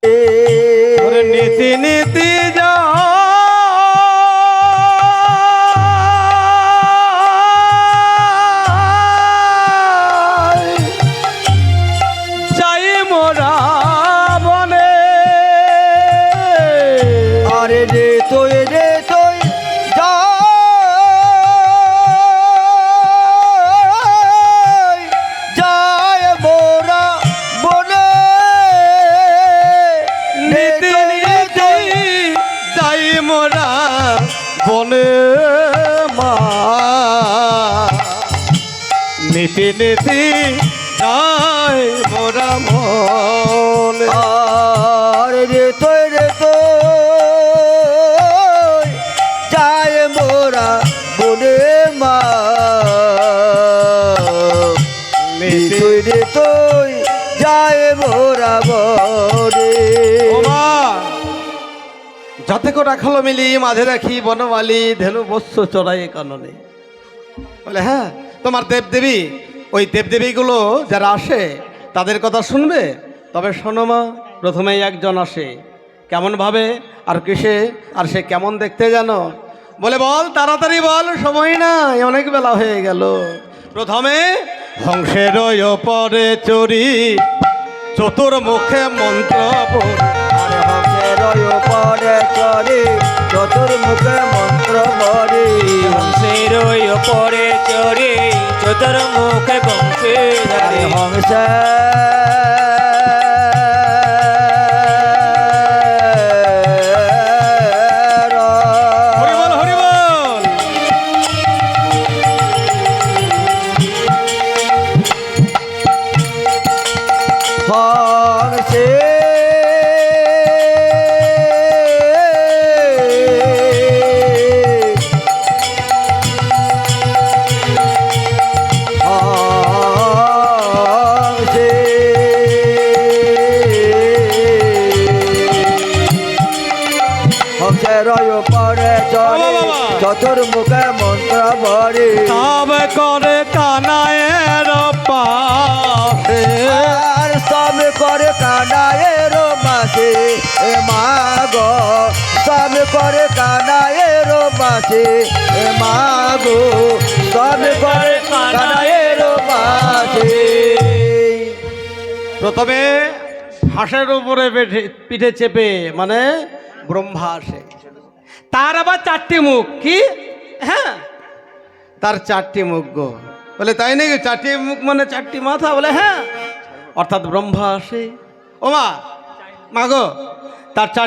নীতি নীতি যা যাই মোরা বনে আরে রে তুই যা যায় মোরা বনে নীতি নীতি যাই মোরা বনে মা নীতি নীতি যাই মোরা মনে আরে রে তুই যায় মোরা বনে মা তুই রে তুই যায় মোরা বনে ওমা যাতে কো রাখালো মিলি মাঝে রাখি বনমালী ধেনু বৎস চড়াই কাননে বলে হ্যাঁ তোমার দেবদেবী ওই দেবদেবীগুলো যারা আসে তাদের কথা শুনবে তবে শোনো মা প্রথমেই একজন আসে কেমন ভাবে আর কিসে আর সে কেমন দেখতে জানো বলে বল তাড়াতাড়ি বল সময় নাই অনেক বেলা হয়ে গেল প্রথমে হংসের ওপরে চড়ি চতুর্মুখে মন্ত্র পড়ি। আরে হংসের উপরে চড়ি চতুর্মুখে মন্ত্র বলি হংসের উপরে চড়ে চতুর্মুখে বংশে আরে হংস হরি বল হরি বল হংসে হংসে হংসের উপরে চড়ি চতুর্মুখে মন্ত্র বলি তবে করে কানায়ের পাশে আর সব করে কানায়ের মাসে এ মা গো সব করে কানায়ের মাসে এ মা গো সব করে কানায়ের মাসে প্রথমে হাঁসের উপরে পিঠে চেপে মানে ব্রহ্মা আসে তার আবার চারটি মুখ কি হ্যাঁ তার চারটি মুখ গো বলে তাই নাকি চারটি মুখ মানে চারটি মাথা বলে হ্যাঁ অর্থাৎ ব্রহ্মা আসে ও মা গো তার চারটি